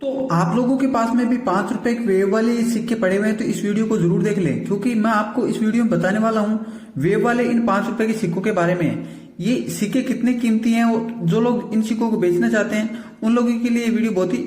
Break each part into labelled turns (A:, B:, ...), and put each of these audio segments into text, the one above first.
A: तो आप लोगों के पास में भी 5 रुपए के वेव वाले सिक्के पड़े हुए हैं तो इस वीडियो को जरूर देख लें, क्योंकि मैं आपको इस वीडियो में बताने वाला हूं वेव वाले इन 5 रुपए के सिक्कों के बारे में। ये सिक्के कितने कीमती हैं और जो लोग इन सिक्कों को बेचना चाहते हैं उन लोगों के लिए ये वीडियो बहुत ही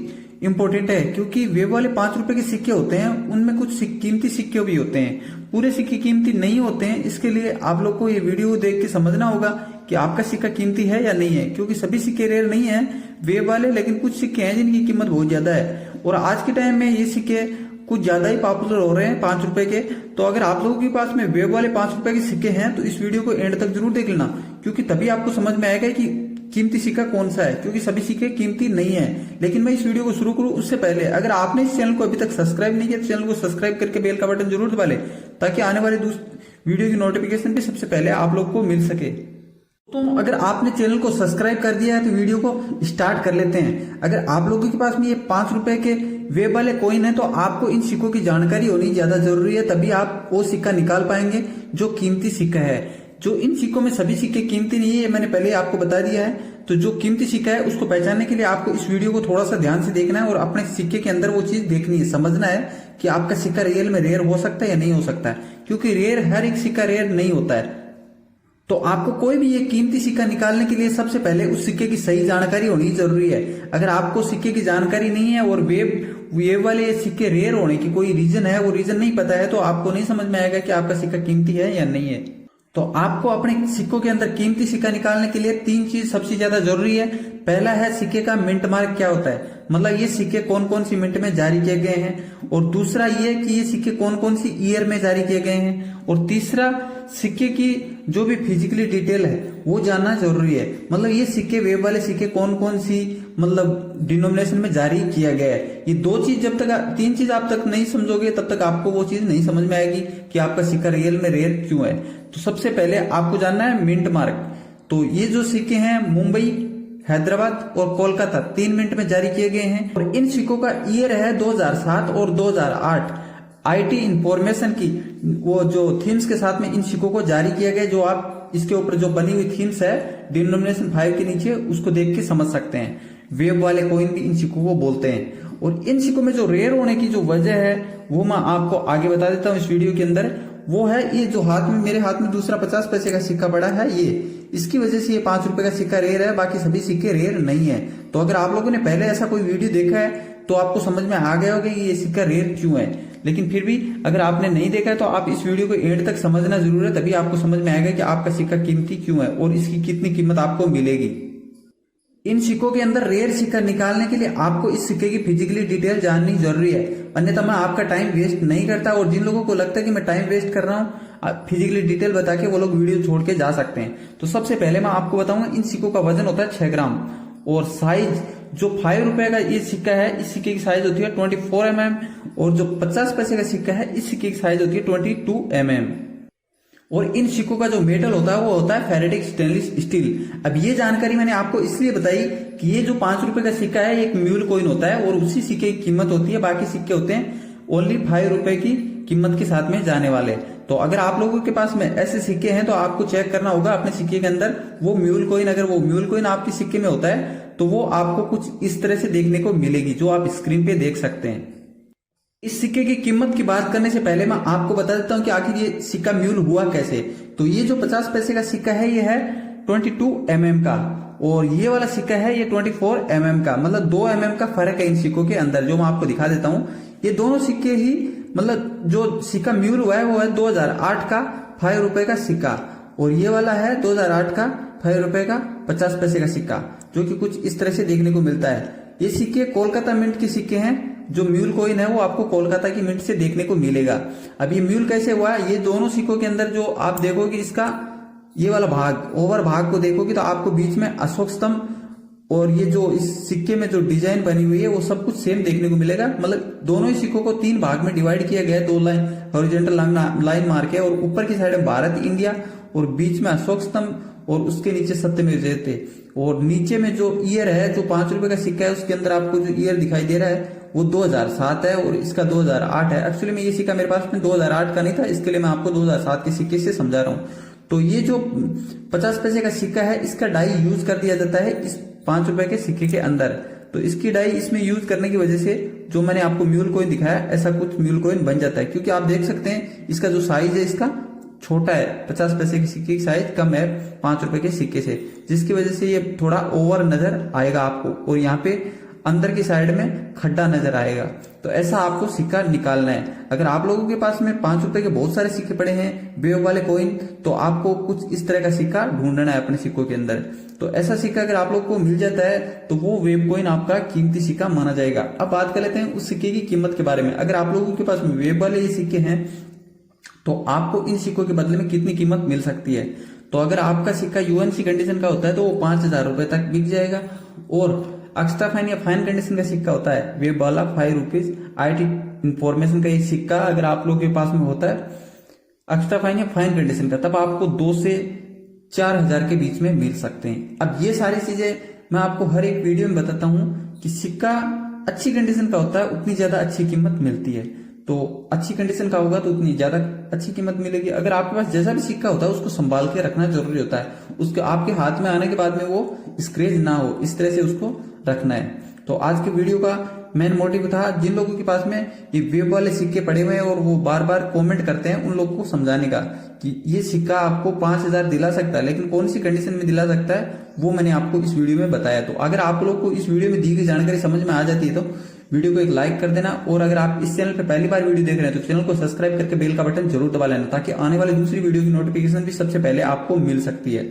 A: इंपॉर्टेंट है, क्योंकि वेव वाले 5 रुपए के सिक्के होते हैं उनमें कुछ कीमती सिक्के भी होते हैं, पूरे सिक्के कीमती नहीं होते हैं। इसके लिए आप लोग को ये वीडियो देख के समझना होगा कि आपका सिक्का कीमती है या नहीं है, क्योंकि सभी सिक्के रेयर नहीं है वेव वाले, लेकिन कुछ सिक्के हैं जिनकी कीमत बहुत ज्यादा है और आज के टाइम में ये सिक्के कुछ ज्यादा ही पॉपुलर हो रहे हैं 5 रुपए के। तो अगर आप लोगों के पास में वेव वाले 5 रुपए के सिक्के हैं तो इस वीडियो को एंड तक जरूर देख लेना, क्योंकि तभी आपको समझ में आएगा कि कीमती सिक्का कौन सा है, क्योंकि सभी सिक्के कीमती नहीं है। लेकिन मैं इस वीडियो को शुरू करूं उससे पहले अगर आपने इस चैनल को अभी तक सब्सक्राइब नहीं किया तो चैनल को सब्सक्राइब करके बेल का बटन जरूर दबा ले, ताकि आने वाले वीडियो की नोटिफिकेशन भी सबसे पहले आप लोग को मिल सके। तो अगर आपने चैनल को सब्सक्राइब कर दिया है तो वीडियो को स्टार्ट कर लेते हैं। अगर आप लोगों के पास में ये 5 रुपए के वेब वाले कॉइन है तो आपको इन सिक्कों की जानकारी होनी ज्यादा जरूरी है, तभी आप वो सिक्का निकाल पाएंगे जो कीमती सिक्का है। जो इन सिक्कों में सभी सिक्के कीमती नहीं है, मैंने पहले आपको बता दिया है। तो जो कीमती सिक्का है उसको पहचानने के लिए आपको इस वीडियो को थोड़ा सा ध्यान से देखना है और अपने सिक्के के अंदर वो चीज देखनी है, समझना है कि आपका सिक्का रियल में रेयर हो सकता है या नहीं हो सकता है, क्योंकि रेयर हर एक सिक्का रेयर नहीं होता है। तो आपको कोई भी ये कीमती सिक्का निकालने के लिए सबसे पहले उस सिक्के की सही जानकारी होनी जरूरी है। अगर आपको सिक्के की जानकारी नहीं है और वेव वाले सिक्के रेयर होने की कोई रीजन है, वो रीजन नहीं पता है, तो आपको नहीं समझ में आएगा कि आपका सिक्का कीमती है या नहीं है। तो आपको अपने सिक्कों के अंदर कीमती सिक्का निकालने के लिए 3 चीज सबसे ज्यादा जरूरी है। पहला है सिक्के का मिंट मार्क क्या होता है, मतलब ये सिक्के कौन कौन सी मिंट में जारी किए गए हैं, और दूसरा ये कि ये सिक्के कौन कौन सी ईयर में जारी किए गए हैं, और तीसरा सिक्के की जो भी फिजिकली डिटेल है वो जानना जरूरी है। मतलब ये सिक्के वेब वाले सिक्के कौन कौन सी मतलब डिनोमिनेशन में जारी किया गया है। ये 3 चीज आप तक नहीं समझोगे तब तक आपको वो चीज नहीं समझ में आएगी कि आपका सिक्का रियल में रेयर क्यों है। तो सबसे पहले आपको जानना है मिंट मार्क। तो ये जो सिक्के हैं मुंबई, हैदराबाद और कोलकाता 3 मिनट में जारी किए गए हैं और इन सिक्कों का ईयर है 2007 और 2008। आईटी इंफॉर्मेशन की वो जो थीम्स के साथ में इन सिक्कों को जारी किया गया, जो आप इसके ऊपर जो बनी हुई थीम्स है डिनोमिनेशन 5 के नीचे, उसको देख के समझ सकते हैं। वेब वाले कॉइन भी इन सिक्कों को बोलते हैं और इन सिक्कों में जो रेयर होने की जो वजह है वो मैं आपको आगे बता देता हूँ इस वीडियो के अंदर। वो है ये जो मेरे हाथ में दूसरा 50 पैसे का सिक्का पड़ा है, ये इसकी वजह से ये 5 रुपए का सिक्का रेयर है, बाकी सभी सिक्के रेयर नहीं है। तो अगर आप लोगों ने पहले ऐसा कोई वीडियो देखा है तो आपको समझ में आ गया होगा कि ये सिक्का रेयर क्यों है। लेकिन फिर भी अगर आपने नहीं देखा है तो आप इस वीडियो को एंड तक समझना जरूर है, तभी आपको समझ में आएगा कि आपका सिक्का कीमती क्यों है और इसकी कितनी कीमत आपको मिलेगी। इन सिक्कों के अंदर रेयर सिक्का निकालने के लिए आपको इस सिक्के की फिजिकली डिटेल जाननी जरूरी है, अन्यथा मैं आपका टाइम वेस्ट नहीं करता। और जिन लोगों को लगता है कि मैं टाइम वेस्ट कर रहा हूँ फिजिकली डिटेल बता के, वो लोग वीडियो छोड़ के जा सकते हैं। तो सबसे पहले मैं आपको बताऊंगा इन सिक्कों का वजन होता है 6 ग्राम और साइज जो 5 रुपए का ये सिक्का है इस सिक्के की साइज होती है 24 mm और जो 50 पैसे का सिक्का है इस सिक्के की साइज होती है 22 mm। और इन सिक्कों का जो मेटल होता है वो होता है फेरेटिक स्टेनलेस स्टील। अब ये जानकारी मैंने आपको इसलिए बताई कि ये जो 5 रुपए का सिक्का है एक म्यूल कॉइन होता है और उसी सिक्के की कीमत होती है, बाकी सिक्के होते हैं ओनली 5 रुपए की कीमत के साथ में जाने वाले। तो अगर आप लोगों के पास में ऐसे सिक्के हैं तो आपको चेक करना होगा अपने सिक्के के अंदर वो म्यूल कॉइन, अगर वो म्यूल कॉइन आपके सिक्के में होता है तो वो आपको कुछ इस तरह से देखने को मिलेगी, जो आप स्क्रीन पे देख सकते हैं। इस सिक्के की कीमत की बात करने से पहले मैं आपको बता देता हूं कि आखिर ये सिक्का म्यूल हुआ कैसे। तो ये जो 50 पैसे का सिक्का है ये है 22 mm का और ये वाला सिक्का है ये 24 mm का, मतलब 2 mm का फर्क है इन सिक्कों के अंदर, जो मैं आपको दिखा देता हूं। ये दोनों सिक्के ही मतलब जो सिक्का म्यूल हुआ है वो है 2008 का 5 रुपए का सिक्का और ये वाला है 2008 का 5 रुपए का 50 पैसे का सिक्का, जो कि कुछ इस तरह से देखने को मिलता है। ये सिक्के कोलकाता मिंट के सिक्के हैं, जो म्यूल कॉइन है वो आपको कोलकाता की मिंट से देखने को मिलेगा। अब ये म्यूल कैसे हुआ है, ये दोनों सिक्कों के अंदर जो आप देखोगे इसका ये वाला भाग ओवर भाग को देखोगे तो आपको बीच में अशोक स्तंभ और ये जो इस सिक्के में जो डिजाइन बनी हुई है वो सब कुछ सेम देखने को मिलेगा। मतलब दोनों ही सिक्कों को 3 भाग में डिवाइड किया गया है, 2 लाइन हॉरिजॉन्टल लाइन मार के, और ऊपर की साइड में भारत इंडिया और बीच में अशोक स्तंभ और उसके नीचे सत्यमेव जयते। और नीचे में जो ईयर है जो 5 रुपए का सिक्का है उसके अंदर आपको जो ईयर दिखाई दे रहा है वो 2007 है और इसका 2008 है। एक्चुअली में ये सिक्का मेरे पास में 2008 का नहीं था, इसके लिए मैं आपको 2007 के सिक्के से समझा रहा हूँ। तो ये जो 50 पैसे का सिक्का है इसका डाई यूज कर दिया जाता है इस 5 रुपए के सिक्के के अंदर। तो इसकी डाई इसमें यूज करने की वजह से जो मैंने आपको म्यूल कॉइन दिखाया ऐसा कुछ म्यूल कॉइन बन जाता है, क्योंकि आप देख सकते हैं इसका जो साइज है इसका छोटा है, 50 पैसे के सिक्के की साइज कम है 5 रुपए के सिक्के से, जिसकी वजह से ये थोड़ा ओवर नजर आएगा आपको और यहाँ पे अंदर की साइड में खड्डा नजर आएगा। तो ऐसा आपको सिक्का निकालना है। अगर आप लोगों के पास में 5 रुपए के बहुत सारे सिक्के पड़े हैं वेव वाले कॉइन, तो आपको कुछ इस तरह का सिक्का ढूंढना है अपने सिक्कों के अंदर। तो ऐसा सिक्का अगर आप लोग को मिल जाता है तो वो वेव कॉइन आपका कीमती सिक्का माना जाएगा। अब बात कर लेते हैं उस सिक्के की कीमत के बारे में। अगर आप लोगों के पास में वेव वाले ये सिक्के हैं तो आपको इन सिक्कों के बदले में कितनी कीमत मिल सकती है। तो अगर आपका सिक्का यूएनसी कंडीशन का होता है तो वो 5,000 रुपए तक बिक जाएगा, और एक्स्ट्रा फाइन या फाइन कंडीशन का सिक्का होता है वेब वाला 5 रुपीज। आईटी इंफॉर्मेशन का ये सिक्का अगर आप लोगों के पास में होता है एक्स्ट्रा फाइन या फाइन कंडीशन का, तब आपको 2 से 4,000 के बीच में मिल सकते हैं। अब ये सारी चीजें मैं आपको हर एक वीडियो में बताता हूं कि सिक्का अच्छी कंडीशन का होता है उतनी ज्यादा अच्छी कीमत मिलती है। तो अच्छी कंडीशन का होगा तो उतनी ज्यादा अच्छी कीमत मिलेगी। अगर आपके पास जैसा भी सिक्का होता है उसको संभाल के रखना जरूरी होता है, उसके आपके हाथ में आने के बाद में वो स्क्रैच ना हो, इस तरह से उसको रखना है। तो आज के वीडियो का मेन मोटिव था जिन लोगों के पास में ये वेब वाले सिक्के पड़े हुए हैं और वो बार बार कमेंट करते हैं, उन लोगों को समझाने का कि ये सिक्का आपको 5,000 दिला सकता है, लेकिन कौन सी कंडीशन में दिला सकता है वो मैंने आपको इस वीडियो में बताया। तो अगर आप लोग को इस वीडियो में दी गई जानकारी समझ में आ जाती है तो वीडियो को एक लाइक कर देना, और अगर आप इस चैनल पे पहली बार वीडियो देख रहे हैं तो चैनल को सब्सक्राइब करके बेल का बटन जरूर दबा लेना, ताकि आने वाली दूसरी वीडियो की नोटिफिकेशन भी सबसे पहले आपको मिल सकती है।